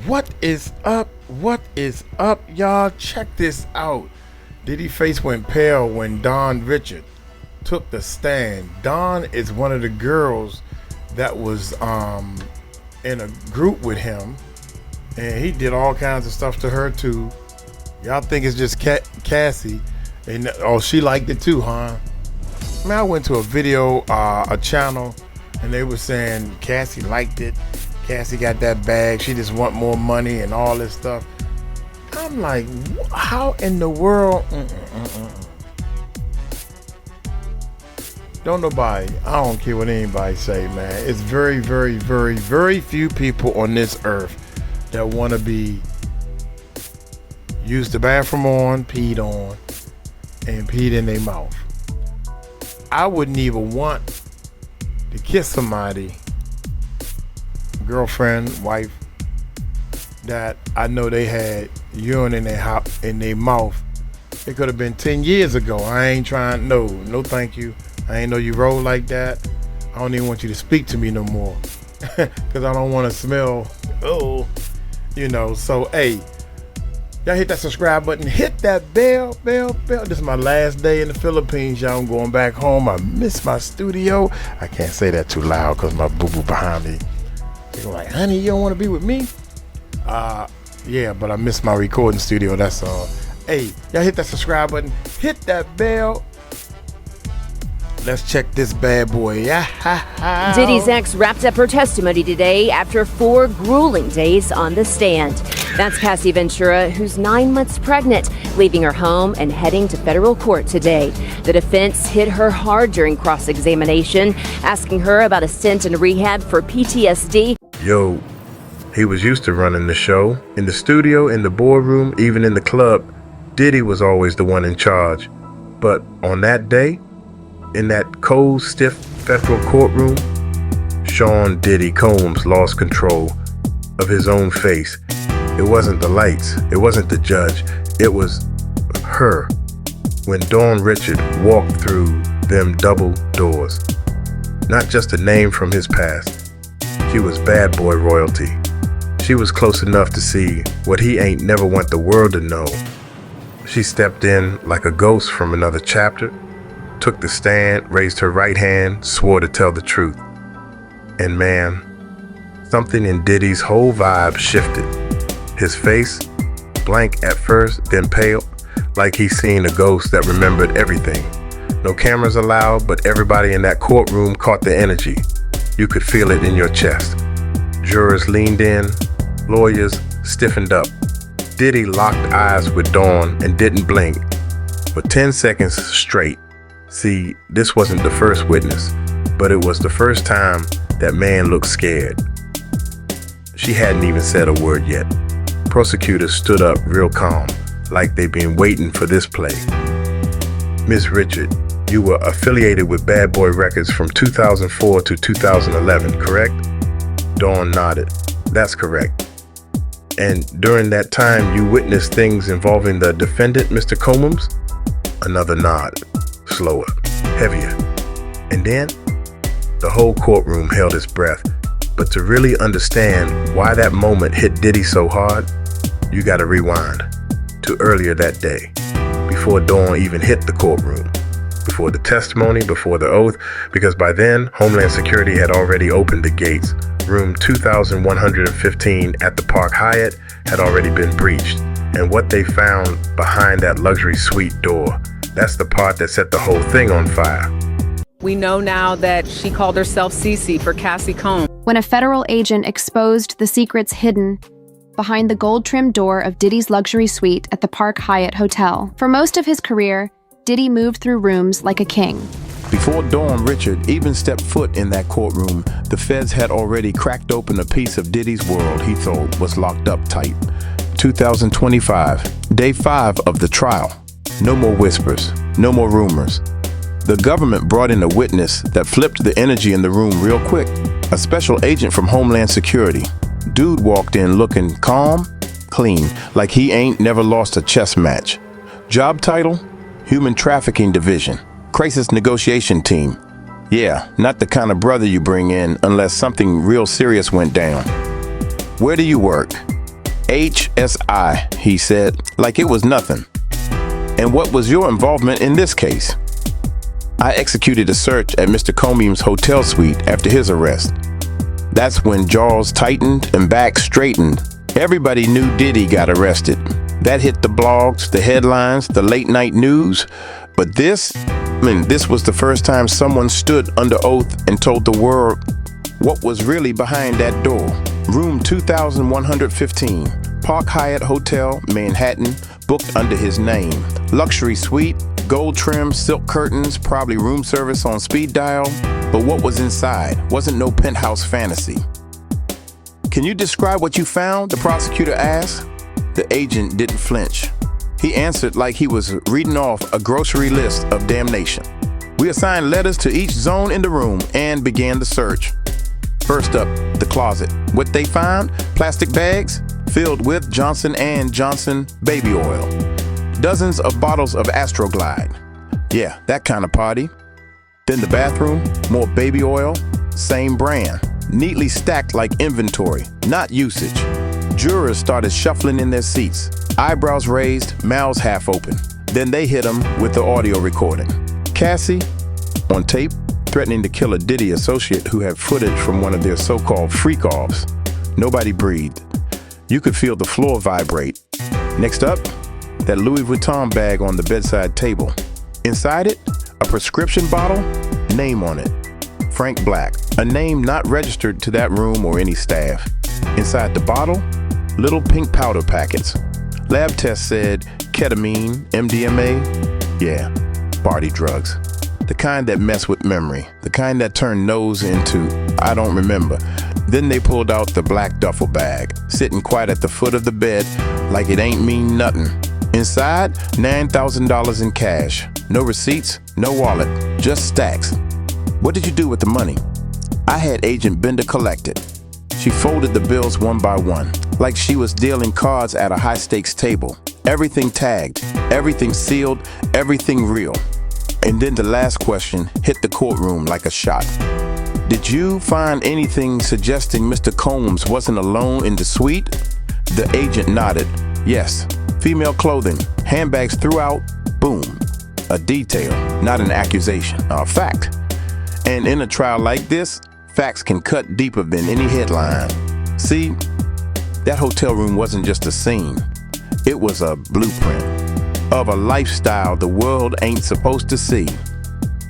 What is up? What is up, y'all? Check this out. Diddy face went pale when Dawn Richard took the stand. Dawn is one of the girls that was in a group with him, and he did all kinds of stuff to her too. Y'all think it's just Cassie, and oh, she liked it too, huh? Man, I went to a video, a channel, and they were saying Cassie liked it. Cassie got that bag. She just want more money and all this stuff. I'm like, how in the world? Don't nobody, I don't care what anybody say, man. It's very, very, very, very few people on this earth that want to be used the bathroom on, peed on, and peed in their mouth. I wouldn't even want to kiss somebody, girlfriend, wife, that I know they had urine in their mouth. It could have been 10 years ago. I ain't trying, no thank you. I ain't know you roll like that. I don't even want you to speak to me no more. Cause I don't want to smell, so hey, y'all hit that subscribe button, hit that bell. This is my last day in the Philippines, y'all. I'm going back home. I miss my studio. I can't say that too loud cause my boo-boo behind me. They're like, honey, you don't want to be with me? Yeah, but I miss my recording studio, that's all. Hey, y'all hit that subscribe button, hit that bell. Let's check this bad boy. Diddy's ex wrapped up her testimony today after 4 grueling days on the stand. That's 𝗟𝗢𝗡𝗞𝗦, who's 9 months pregnant, leaving her home and heading to federal court today. The defense hit her hard during cross-examination, asking her about a stint in rehab for PTSD. Yo, he was used to running the show. In the studio, in the boardroom, even in the club, Diddy was always the one in charge. But on that day, in that cold, stiff federal courtroom, Sean Diddy Combs lost control of his own face. It wasn't the lights, it wasn't the judge, it was her. When Dawn Richard walked through them double doors, not just a name from his past, she was bad boy royalty. She was close enough to see what he ain't never want the world to know. She stepped in like a ghost from another chapter, took the stand, raised her right hand, swore to tell the truth. And man, something in Diddy's whole vibe shifted. His face, blank at first, then pale, like he's seen a ghost that remembered everything. No cameras allowed, but everybody in that courtroom caught the energy. You could feel it in your chest. Jurors leaned in, lawyers stiffened up. Diddy locked eyes with Dawn and didn't blink for 10 seconds straight. See, this wasn't the first witness, but it was the first time that man looked scared. She hadn't even said a word yet. Prosecutors stood up real calm, like they'd been waiting for this play. Miss Richard, you were affiliated with Bad Boy Records from 2004 to 2011, correct? Dawn nodded. That's correct. And during that time, you witnessed things involving the defendant, Mr. Combs? Another nod. Slower, heavier. And then, the whole courtroom held its breath. But to really understand why that moment hit Diddy so hard, you gotta rewind to earlier that day, before Dawn even hit the courtroom, before the testimony, before the oath, because by then, Homeland Security had already opened the gates. Room 2115 at the Park Hyatt had already been breached, and what they found behind that luxury suite door, that's the part that set the whole thing on fire. We know now that she called herself Cece for Cassie Combs. When a federal agent exposed the secrets hidden behind the gold-trimmed door of Diddy's luxury suite at the Park Hyatt Hotel. For most of his career, Diddy moved through rooms like a king. Before Dawn Richard even stepped foot in that courtroom, the feds had already cracked open a piece of Diddy's world he thought was locked up tight. 2025, day 5 of the trial. No more whispers, no more rumors. The government brought in a witness that flipped the energy in the room real quick. A special agent from Homeland Security. Dude walked in looking calm, clean, like he ain't never lost a chess match. Job title, Human Trafficking Division. Crisis Negotiation Team. Yeah, not the kind of brother you bring in unless something real serious went down. Where do you work? HSI, he said, like it was nothing. And what was your involvement in this case? I executed a search at Mr. Combs' hotel suite after his arrest. That's when jaws tightened and back straightened. Everybody knew Diddy got arrested. That hit the blogs, the headlines, the late night news. But this was the first time someone stood under oath and told the world what was really behind that door. Room 2115, Park Hyatt Hotel, Manhattan, booked under his name. Luxury suite, gold trim, silk curtains, probably room service on speed dial. But what was inside wasn't no penthouse fantasy. Can you describe what you found? The prosecutor asked. The agent didn't flinch. He answered like he was reading off a grocery list of damnation. We assigned letters to each zone in the room and began the search. First up, the closet. What they found? Plastic bags filled with Johnson & Johnson baby oil. Dozens of bottles of Astroglide. Yeah, that kind of party. Then the bathroom, more baby oil, same brand. Neatly stacked like inventory, not usage. Jurors started shuffling in their seats, eyebrows raised, mouths half open. Then they hit him with the audio recording. Cassie, on tape, threatening to kill a Diddy associate who had footage from one of their so-called freak-offs. Nobody breathed. You could feel the floor vibrate. Next up, that Louis Vuitton bag on the bedside table. Inside it, a prescription bottle, name on it. Frank Black, a name not registered to that room or any staff. Inside the bottle, little pink powder packets. Lab tests said ketamine, MDMA. Yeah, party drugs. The kind that mess with memory. The kind that turn no's into I don't remember. Then they pulled out the black duffel bag, sitting quiet at the foot of the bed like it ain't mean nothing. Inside, $9,000 in cash. No receipts, no wallet, just stacks. What did you do with the money? I had Agent Bender collect it. She folded the bills one by one, like she was dealing cards at a high-stakes table. Everything tagged, everything sealed, everything real. And then the last question hit the courtroom like a shot. Did you find anything suggesting Mr. Combs wasn't alone in the suite? The agent nodded. Yes. Female clothing, handbags throughout, boom. A detail, not an accusation, a fact. And in a trial like this, facts can cut deeper than any headline. See, that hotel room wasn't just a scene. It was a blueprint of a lifestyle the world ain't supposed to see.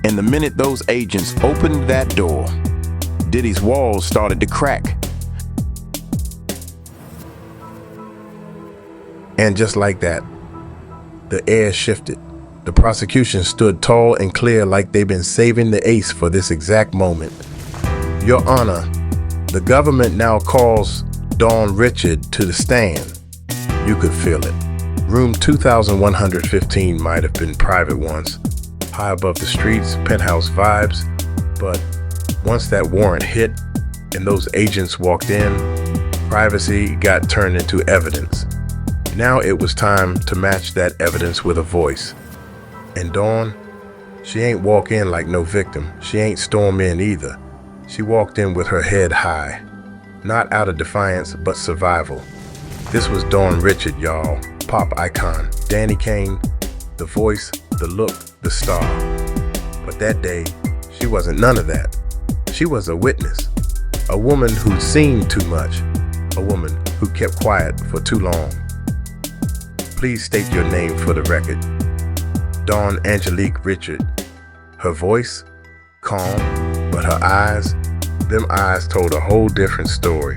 And the minute those agents opened that door, Diddy's walls started to crack. And just like that, the air shifted. The prosecution stood tall and clear like they'd been saving the ace for this exact moment. Your Honor, the government now calls Dawn Richard to the stand. You could feel it. Room 2115 might have been private once, high above the streets, penthouse vibes, but once that warrant hit and those agents walked in, privacy got turned into evidence. Now it was time to match that evidence with a voice. And Dawn, she ain't walk in like no victim. She ain't storm in either. She walked in with her head high. Not out of defiance, but survival. This was Dawn Richard, y'all. Pop icon. Danny Kane, the voice, the look, the star. But that day, she wasn't none of that. She was a witness. A woman who'd seen too much. A woman who kept quiet for too long. Please state your name for the record. Dawn Angelique Richard. Her voice, calm, but her eyes, them eyes told a whole different story.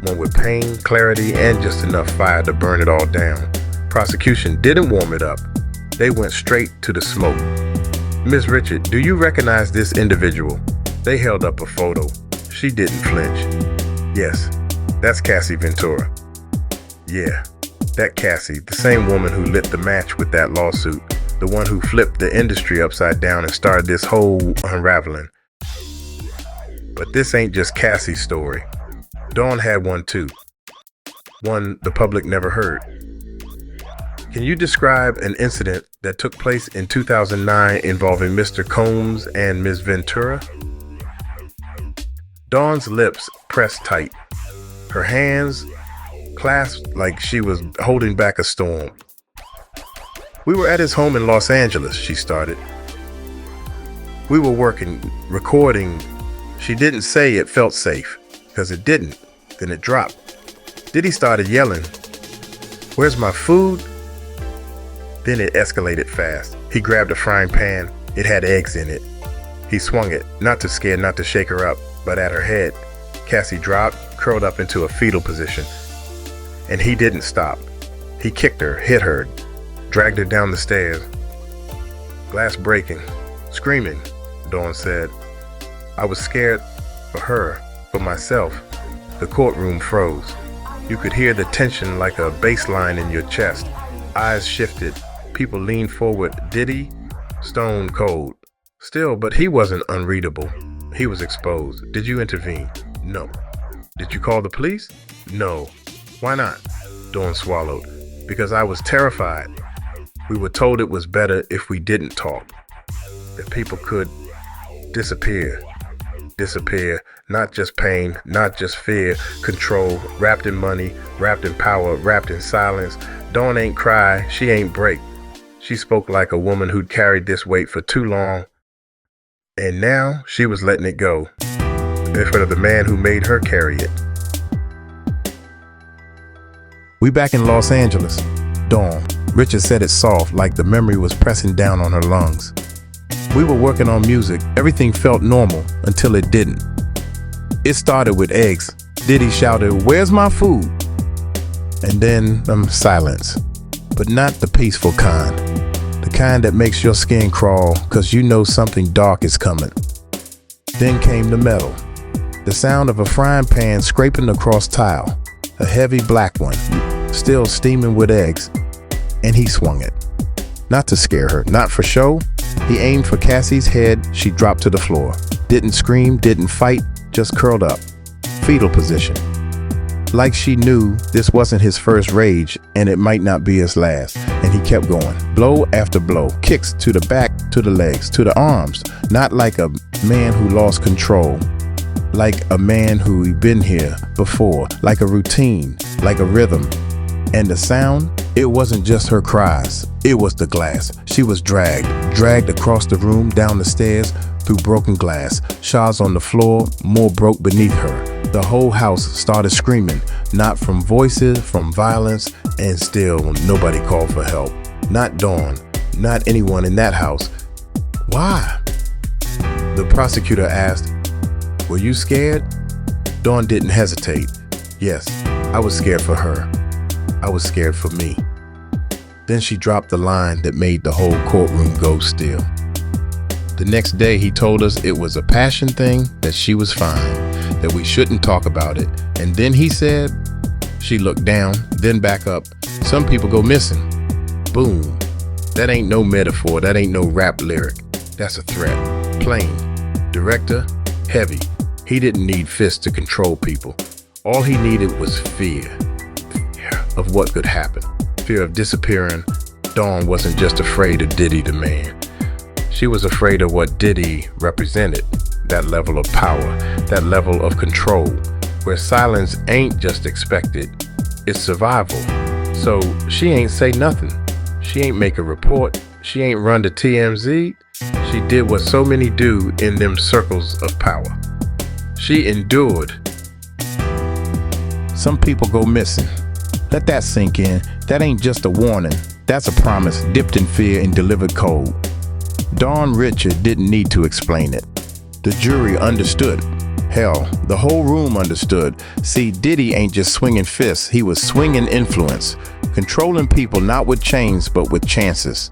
One with pain, clarity, and just enough fire to burn it all down. Prosecution didn't warm it up. They went straight to the smoke. Miss Richard, do you recognize this individual? They held up a photo. She didn't flinch. Yes, that's Cassie Ventura. Yeah, that Cassie, the same woman who lit the match with that lawsuit. The one who flipped the industry upside down and started this whole unraveling. But this ain't just Cassie's story. Dawn had one too. One the public never heard. Can you describe an incident that took place in 2009 involving Mr. Combs and Ms. Ventura? Dawn's lips pressed tight. Her hands clasped like she was holding back a storm. We were at his home in Los Angeles, she started. We were working, recording. She didn't say it felt safe, because it didn't. Then it dropped. Diddy started yelling, "Where's my food?" Then it escalated fast. He grabbed a frying pan. It had eggs in it. He swung it, not to scare, not to shake her up, but at her head. Cassie dropped, curled up into a fetal position. And he didn't stop. He kicked her, hit her, dragged her down the stairs. Glass breaking, screaming, Dawn said. I was scared for her, for myself. The courtroom froze. You could hear the tension like a bass line in your chest. Eyes shifted. People leaned forward. Diddy? Stone cold. Still, but he wasn't unreadable. He was exposed. Did you intervene? No. Did you call the police? No. Why not? Dawn swallowed. Because I was terrified. We were told it was better if we didn't talk. That people could disappear. Disappear. Not just pain, not just fear, control, wrapped in money, wrapped in power, wrapped in silence. Dawn ain't cry, she ain't break. She spoke like a woman who'd carried this weight for too long. And now she was letting it go. In front of the man who made her carry it. We back in Los Angeles. Dawn. Richard said it soft, like the memory was pressing down on her lungs. We were working on music. Everything felt normal until it didn't. It started with eggs. Diddy shouted, "Where's my food?" And then silence. But not the peaceful kind. The kind that makes your skin crawl because you know something dark is coming. Then came the metal. The sound of a frying pan scraping across tile. A heavy black one, still steaming with eggs. And he swung it. Not to scare her, not for show. He aimed for Cassie's head. She dropped to the floor. Didn't scream, didn't fight, just curled up. Fetal position. Like she knew this wasn't his first rage and it might not be his last. And he kept going. Blow after blow. Kicks to the back, to the legs, to the arms. Not like a man who lost control. Like a man who'd been here before. Like a routine. Like a rhythm. And the sound? It wasn't just her cries. It was the glass. She was dragged across the room, down the stairs, through broken glass. Shards on the floor, more broke beneath her. The whole house started screaming, not from voices, from violence, and still nobody called for help. Not Dawn, not anyone in that house. Why? The prosecutor asked, "Were you scared?" Dawn didn't hesitate. Yes, I was scared for her. I was scared for me. Then she dropped the line that made the whole courtroom go still. The next day he told us it was a passion thing, that she was fine, that we shouldn't talk about it. And then he said, she looked down, then back up, some people go missing. Boom. That ain't no metaphor, that ain't no rap lyric. That's a threat. Plain. Director, heavy. He didn't need fists to control people. All he needed was fear. Of what could happen. Fear of disappearing. Dawn wasn't just afraid of Diddy the man. She was afraid of what Diddy represented. That level of power, that level of control, where silence ain't just expected, it's survival. So she ain't say nothing. She ain't make a report. She ain't run to TMZ. She did what so many do in them circles of power. She endured. Some people go missing. Let that sink in. That ain't just a warning. That's a promise dipped in fear and delivered cold. Dawn Richard didn't need to explain it. The jury understood. Hell, the whole room understood. See, Diddy ain't just swinging fists. He was swinging influence. Controlling people not with chains, but with chances.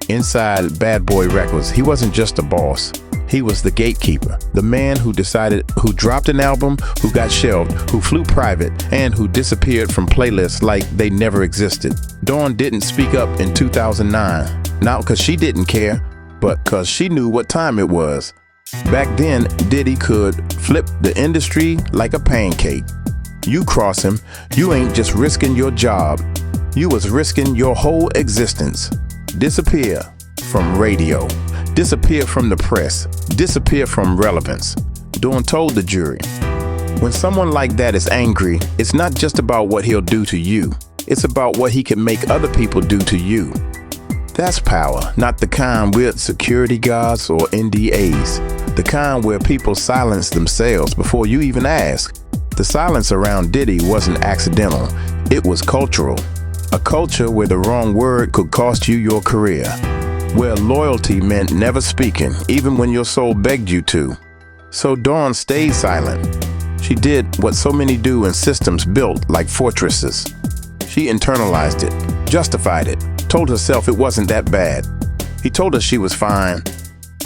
Inside Bad Boy Records, he wasn't just a boss. He was the gatekeeper, the man who decided who dropped an album, who got shelved, who flew private, and who disappeared from playlists like they never existed. Dawn didn't speak up in 2009, not because she didn't care, but because she knew what time it was. Back then, Diddy could flip the industry like a pancake. You cross him, you ain't just risking your job, you was risking your whole existence. Disappear from radio. Disappear from the press, disappear from relevance. Dawn told the jury, When someone like that is angry, it's not just about what he'll do to you. It's about what he can make other people do to you. That's power, not the kind with security guards or NDAs. The kind where people silence themselves before you even ask. The silence around Diddy wasn't accidental. It was cultural. A culture where the wrong word could cost you your career. Where loyalty meant never speaking, even when your soul begged you to. So Dawn stayed silent. She did what so many do in systems built like fortresses. She internalized it, justified it, told herself it wasn't that bad. He told her she was fine.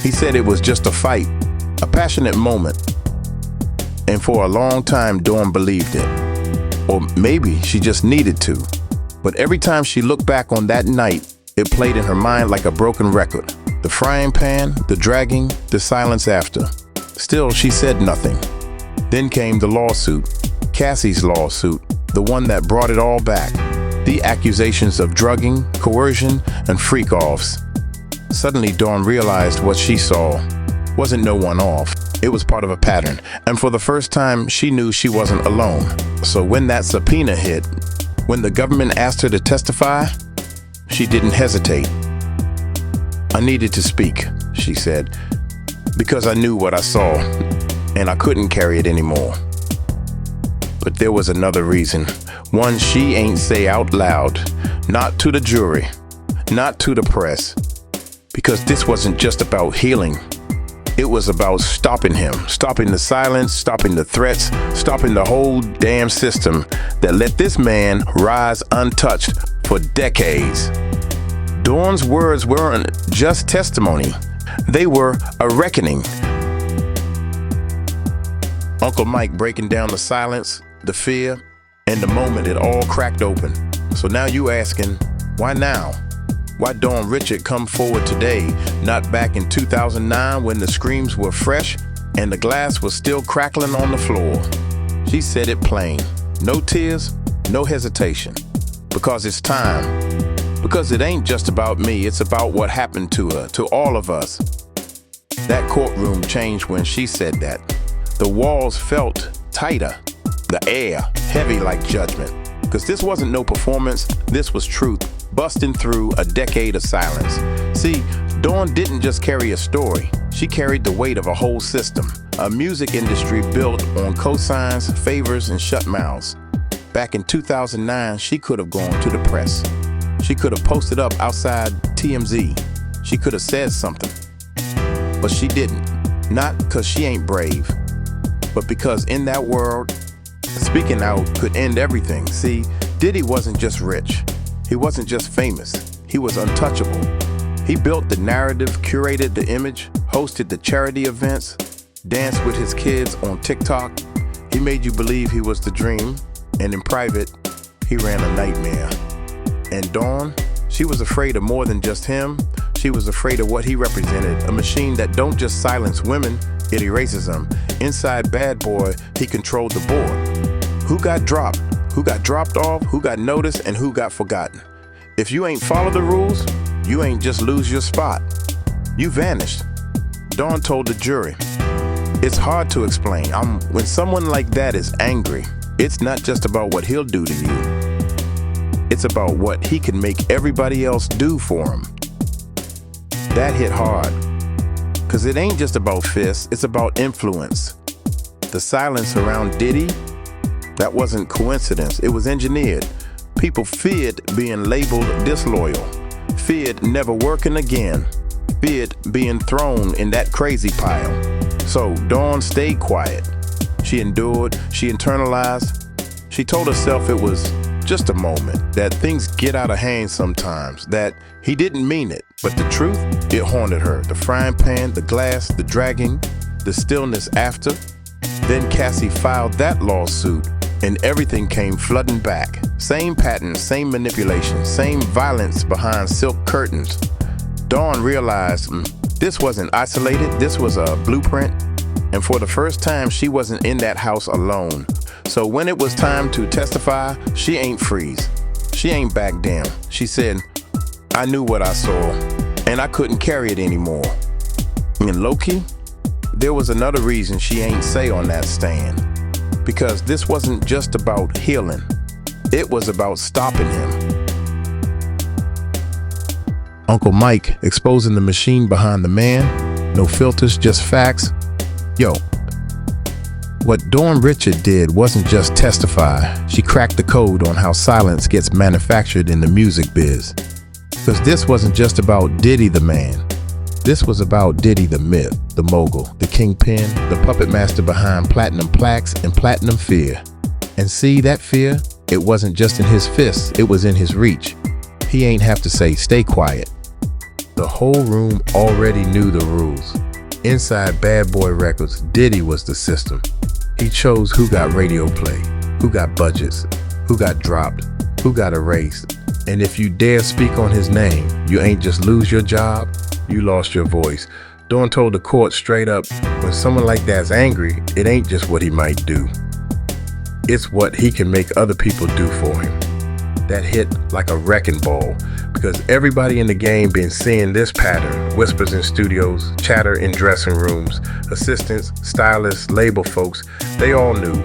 He said it was just a fight, a passionate moment. And for a long time, Dawn believed it. Or maybe she just needed to. But every time she looked back on that night, it played in her mind like a broken record. The frying pan, the dragging, the silence after. Still, she said nothing. Then came the lawsuit, Cassie's lawsuit, the one that brought it all back. The accusations of drugging, coercion, and freak-offs. Suddenly, Dawn realized what she saw wasn't no one-off. It was part of a pattern, and for the first time, she knew she wasn't alone. So when that subpoena hit, when the government asked her to testify, she didn't hesitate. "I needed to speak," she said, "because I knew what I saw, and I couldn't carry it anymore." But there was another reason, one she ain't say out loud, not to the jury, not to the press, because this wasn't just about healing. It was about stopping him, stopping the silence, stopping the threats, stopping the whole damn system that let this man rise untouched for decades. Dawn's words weren't just testimony, they were a reckoning. Uncle Mike breaking down the silence, the fear, and the moment it all cracked open. So now you asking, why now? Why Dawn Richard come forward today, not back in 2009 when the screams were fresh and the glass was still crackling on the floor? She said it plain. No tears, no hesitation. Because it's time. Because it ain't just about me, it's about what happened to her, to all of us. That courtroom changed when she said that. The walls felt tighter, the air heavy like judgment. Because this wasn't no performance, this was truth, busting through a decade of silence. See, Dawn didn't just carry a story, she carried the weight of a whole system. A music industry built on cosigns, favors, and shut mouths. Back in 2009, she could have gone to the press. She could have posted up outside TMZ. She could have said something. But she didn't. Not because she ain't brave, but because in that world, speaking out could end everything. See, Diddy wasn't just rich. He wasn't just famous. He was untouchable. He built the narrative, curated the image, hosted the charity events, danced with his kids on TikTok. He made you believe he was the dream, and in private, he ran a nightmare. And Dawn, she was afraid of more than just him. She was afraid of what he represented, a machine that don't just silence women, it erases them. Inside Bad Boy, he controlled the board. Who got dropped? Who got dropped off? Who got noticed? And who got forgotten? If you ain't follow the rules, you ain't just lose your spot. You vanished. Dawn told the jury, it's hard to explain. When someone like that is angry, it's not just about what he'll do to you. It's about what he can make everybody else do for him. That hit hard. Because it ain't just about fists, it's about influence. The silence around Diddy, that wasn't coincidence, it was engineered. People feared being labeled disloyal, feared never working again, feared being thrown in that crazy pile. So Dawn stayed quiet. She endured, she internalized. She told herself it was just a moment, that things get out of hand sometimes, that he didn't mean it. But the truth, it haunted her. The frying pan, the glass, the dragging, the stillness after. Then Cassie filed that lawsuit, and everything came flooding back. Same pattern, same manipulation, same violence behind silk curtains. Dawn realized this wasn't isolated, this was a blueprint. And for the first time, she wasn't in that house alone. So when it was time to testify, she ain't freeze. She ain't back down. She said, I knew what I saw, and I couldn't carry it anymore. And low-key, there was another reason she ain't say on that stand. Because this wasn't just about healing. It was about stopping him. Uncle Mike exposing the machine behind the man. No filters, just facts. Yo, what Dawn Richard did wasn't just testify. She cracked the code on how silence gets manufactured in the music biz. Because this wasn't just about Diddy the man. This was about Diddy the myth, the mogul, the kingpin, the puppet master behind platinum plaques and platinum fear. And see, that fear, it wasn't just in his fists, it was in his reach. He ain't have to say, stay quiet. The whole room already knew the rules. Inside Bad Boy Records, Diddy was the system. He chose who got radio play, who got budgets, who got dropped, who got erased. And if you dare speak on his name, you ain't just lose your job, you lost your voice. Dawn told the court straight up, when someone like that's angry, it ain't just what he might do. It's what he can make other people do for him. That hit like a wrecking ball, because everybody in the game been seeing this pattern. Whispers in studios, chatter in dressing rooms, assistants, stylists, label folks, they all knew,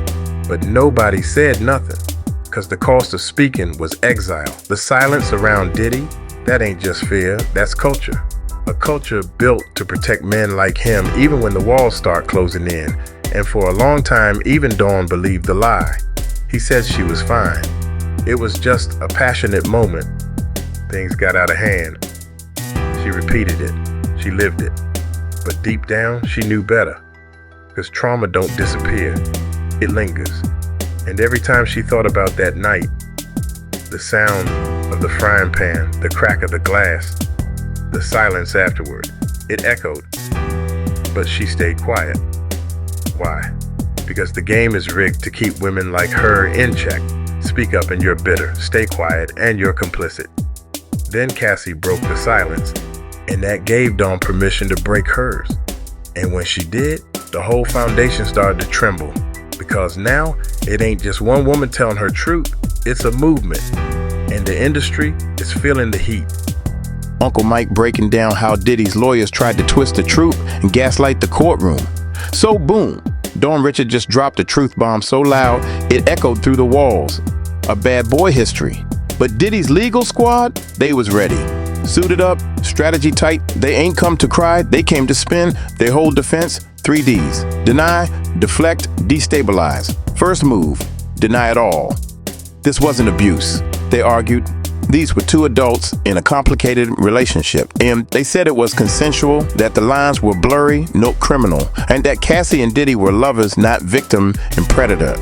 but nobody said nothing, because the cost of speaking was exile. The silence around Diddy, that ain't just fear, that's culture. A culture built to protect men like him even when the walls start closing in. And for a long time, even Dawn believed the lie. He said she was fine. It was just a passionate moment. Things got out of hand. She repeated it. She lived it. But deep down, she knew better. Because trauma don't disappear. It lingers. And every time she thought about that night, the sound of the frying pan, the crack of the glass, the silence afterward, it echoed. But she stayed quiet. Why? Because the game is rigged to keep women like her in check. Speak up and you're bitter. Stay quiet and you're complicit. Then Cassie broke the silence, and that gave Dawn permission to break hers. And when she did, the whole foundation started to tremble. Because now, it ain't just one woman telling her truth, it's a movement. And the industry is feeling the heat. Uncle Mike breaking down how Diddy's lawyers tried to twist the truth and gaslight the courtroom. So boom, Dawn Richard just dropped a truth bomb so loud, it echoed through the walls. A bad boy history. But Diddy's legal squad, they was ready. Suited up, strategy tight, they ain't come to cry, they came to spin their whole defense, 3 Ds. Deny, deflect, destabilize. First move, deny it all. This wasn't abuse, they argued. These were two adults in a complicated relationship, and they said it was consensual, that the lines were blurry, no criminal, and that Cassie and Diddy were lovers, not victim and predator.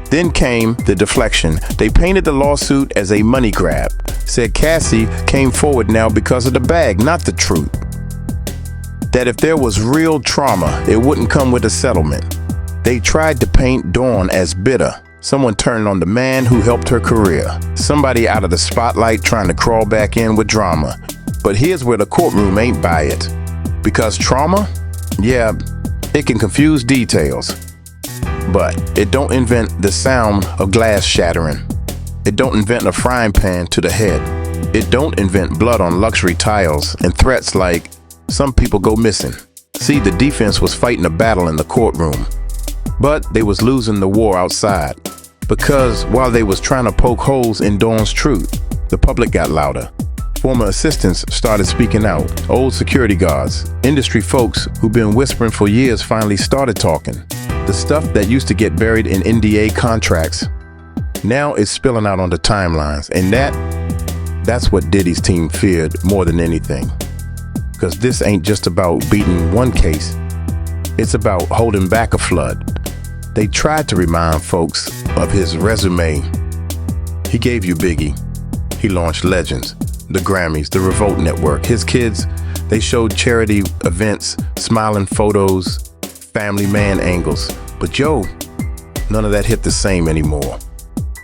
Then came the deflection. They painted the lawsuit as a money grab. Said Cassie came forward now because of the bag, not the truth. That if there was real trauma, it wouldn't come with a settlement. They tried to paint Dawn as bitter. Someone turned on the man who helped her career. Somebody out of the spotlight trying to crawl back in with drama. But here's where the courtroom ain't buy it. Because trauma? Yeah, it can confuse details. But it don't invent the sound of glass shattering. It don't invent a frying pan to the head. It don't invent blood on luxury tiles and threats like some people go missing. See, the defense was fighting a battle in the courtroom. But they was losing the war outside. Because while they was trying to poke holes in Dawn's truth, the public got louder. Former assistants started speaking out. Old security guards, industry folks who've been whispering for years finally started talking. The stuff that used to get buried in NDA contracts, now it's spilling out on the timelines. And that's what Diddy's team feared more than anything. Because this ain't just about beating one case, it's about holding back a flood. They tried to remind folks of his resume. He gave you Biggie. He launched Legends, the Grammys, the Revolt Network. His kids, they showed charity events, smiling photos, family man angles. But yo, none of that hit the same anymore.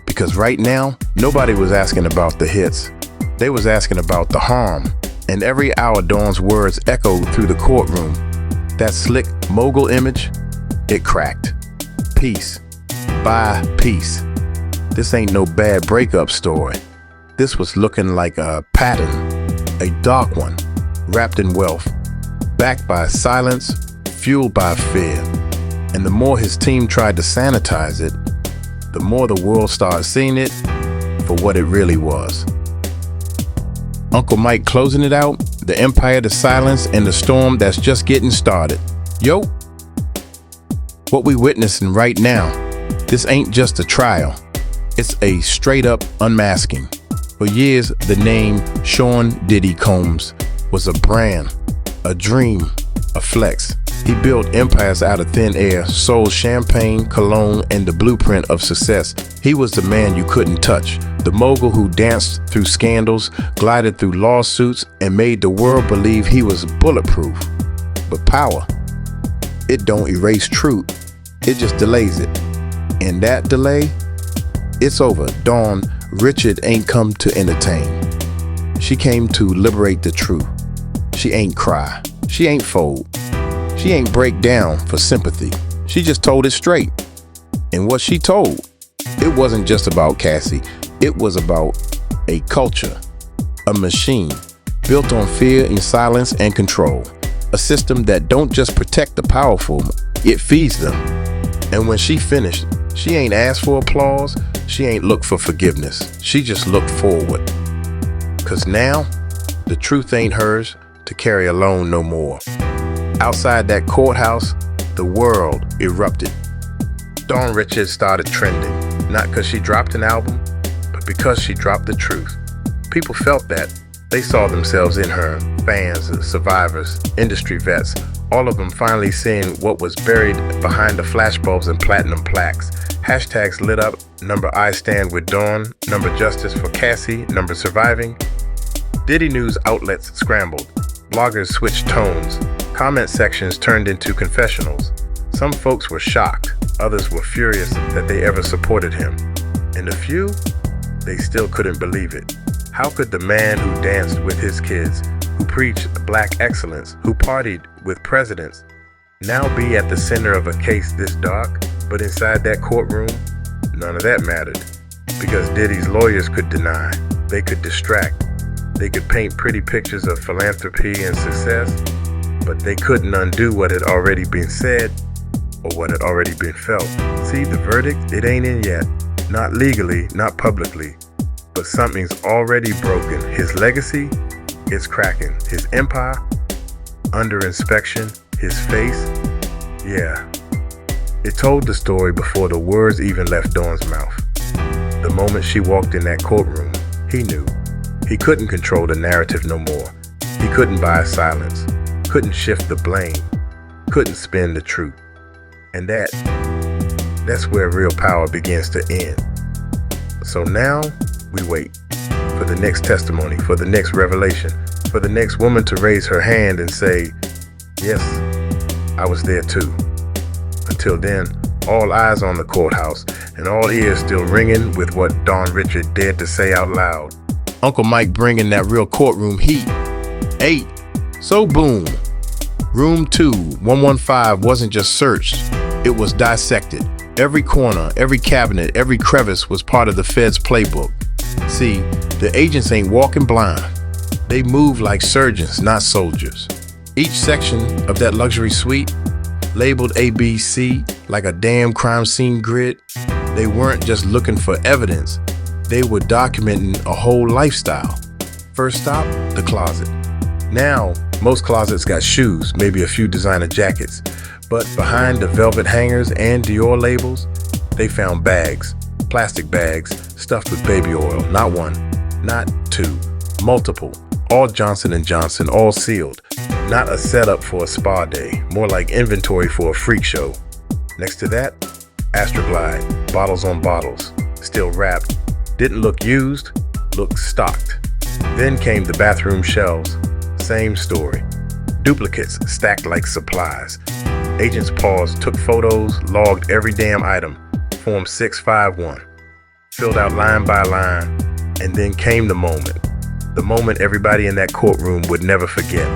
Because right now, nobody was asking about the hits. They was asking about the harm. And every hour Dawn's words echoed through the courtroom. That slick mogul image, it cracked. Peace. Buy peace. This ain't no bad breakup story. This was looking like a pattern, a dark one, wrapped in wealth, backed by silence, fueled by fear. And the more his team tried to sanitize it, the more the world started seeing it for what it really was. Uncle Mike closing it out, the empire, the silence, and the storm that's just getting started. Yo, what we witnessing right now, this ain't just a trial. It's a straight up unmasking. For years, the name Sean Diddy Combs was a brand, a dream, a flex. He built empires out of thin air, sold champagne, cologne, and the blueprint of success. He was the man you couldn't touch, the mogul who danced through scandals, glided through lawsuits, and made the world believe he was bulletproof. But power, it don't erase truth, it just delays it. And that delay, it's over. Dawn Richard ain't come to entertain. She came to liberate the truth. She ain't cry, she ain't fold. She ain't break down for sympathy. She just told it straight. And what she told, it wasn't just about Cassie. It was about a culture, a machine built on fear and silence and control. A system that don't just protect the powerful, it feeds them. And when she finished, she ain't asked for applause. She ain't looked for forgiveness. She just looked forward. 'Cause now, the truth ain't hers to carry alone no more. Outside that courthouse, the world erupted. Dawn Richards started trending, not because she dropped an album, but because she dropped the truth. People felt that. They saw themselves in her. Fans, survivors, industry vets, all of them finally seeing what was buried behind the flashbulbs and platinum plaques. Hashtags lit up, number I stand with Dawn, number justice for Cassie, number surviving. Diddy news outlets scrambled. Bloggers switched tones. Comment sections turned into confessionals. Some folks were shocked, others were furious that they ever supported him. And a few, they still couldn't believe it. How could the man who danced with his kids, who preached black excellence, who partied with presidents, now be at the center of a case this dark? But inside that courtroom, none of that mattered. Because Diddy's lawyers could deny, they could distract, they could paint pretty pictures of philanthropy and success, but they couldn't undo what had already been said or what had already been felt. See, the verdict, it ain't in yet. Not legally, not publicly, but something's already broken. His legacy, it's cracking. His empire, under inspection. His face, yeah. It told the story before the words even left Dawn's mouth. The moment she walked in that courtroom, he knew. He couldn't control the narrative no more. He couldn't buy silence. Couldn't shift the blame, couldn't spin the truth. And that's where real power begins to end. So now we wait for the next testimony, for the next revelation, for the next woman to raise her hand and say, yes, I was there too. Until then, all eyes on the courthouse and all ears still ringing with what Dawn Richard dared to say out loud. Uncle Mike bringing that real courtroom heat. 8. So boom, room 2115 wasn't just searched, it was dissected. Every corner, every cabinet, every crevice was part of the Fed's playbook. See, the agents ain't walking blind. They move like surgeons, not soldiers. Each section of that luxury suite, labeled ABC like a damn crime scene grid, they weren't just looking for evidence, they were documenting a whole lifestyle. First stop, the closet. Now, most closets got shoes, maybe a few designer jackets, but behind the velvet hangers and Dior labels, they found bags, plastic bags stuffed with baby oil. Not one, not two, multiple, all Johnson & Johnson, all sealed. Not a setup for a spa day, more like inventory for a freak show. Next to that, Astroglide, bottles on bottles, still wrapped. Didn't look used, looked stocked. Then came the bathroom shelves. Same story. Duplicates stacked like supplies. Agents paused, took photos, logged every damn item. Form 651. Filled out line by line. And then came the moment. The moment everybody in that courtroom would never forget.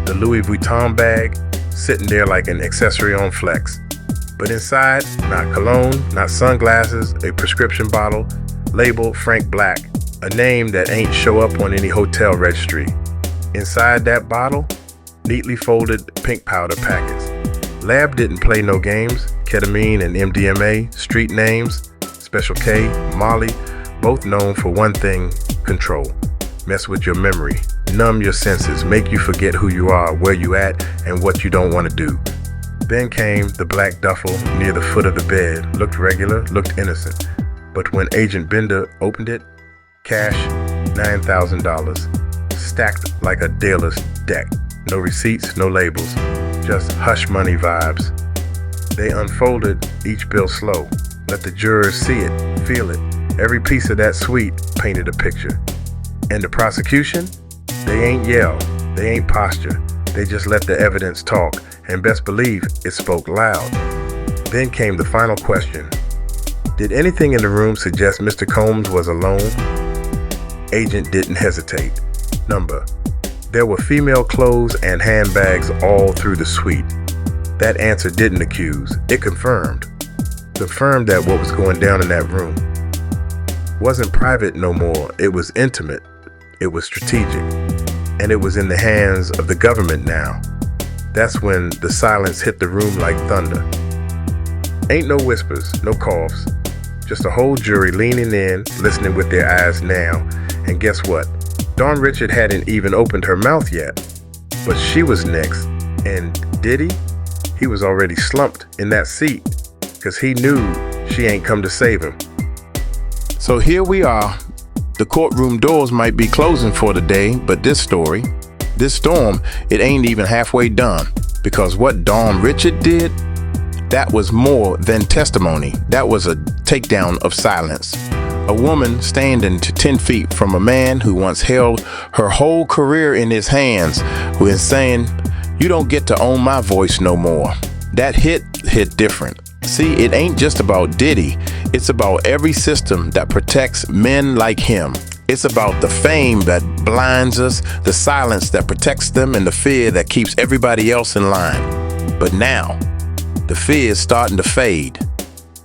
The Louis Vuitton bag, sitting there like an accessory on flex. But inside, not cologne, not sunglasses, a prescription bottle, labeled Frank Black, a name that ain't show up on any hotel registry. Inside that bottle, neatly folded pink powder packets, Lab didn't play no games. Ketamine and MDMA, street names, Special K, Molly, both known for one thing, control. Mess with your memory, numb your senses, make you forget who you are, where you at, and what you don't want to do. Then came the black duffel near the foot of the bed. Looked regular, looked innocent. But when Agent Bender opened it, cash, $9,000, stacked like a dealer's deck. No receipts, no labels, just hush money vibes. They unfolded each bill slow, let the jurors see it, feel it. Every piece of that suite painted a picture. And the prosecution? They ain't yell, they ain't posture. They just let the evidence talk, and best believe it spoke loud. Then came the final question. Did anything in the room suggest Mr. Combs was alone? Agent didn't hesitate. Number. There were female clothes and handbags all through the suite. That answer didn't accuse, it confirmed. Confirmed that what was going down in that room wasn't private no more, it was intimate, it was strategic, and it was in the hands of the government now. That's when the silence hit the room like thunder. Ain't no whispers, no coughs, just a whole jury leaning in, listening with their eyes now. And guess what? Dawn Richard hadn't even opened her mouth yet, but she was next. And Diddy, he was already slumped in that seat, cause he knew she ain't come to save him. So here we are. The courtroom doors might be closing for the day, but this story, this storm, it ain't even halfway done. Because what Dawn Richard did, that was more than testimony. That was a takedown of silence. A woman standing to 10 feet from a man who once held her whole career in his hands, who is saying, you don't get to own my voice no more. That hit different. See, it ain't just about Diddy. It's about every system that protects men like him. It's about the fame that blinds us, the silence that protects them, and the fear that keeps everybody else in line. But now, the fear is starting to fade.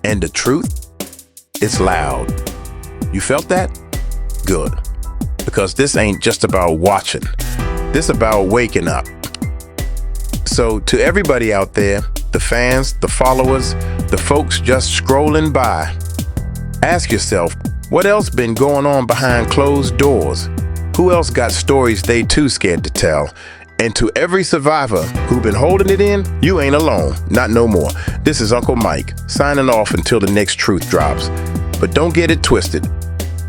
And the truth? It's loud. You felt that? Good. Because this ain't just about watching. This about waking up. So to everybody out there, the fans, the followers, the folks just scrolling by, ask yourself, what else been going on behind closed doors? Who else got stories they too scared to tell? And to every survivor who been holding it in, you ain't alone, not no more. This is Uncle Mike, signing off until the next truth drops. But don't get it twisted.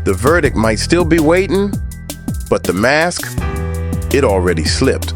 The verdict might still be waiting, but the mask, it already slipped.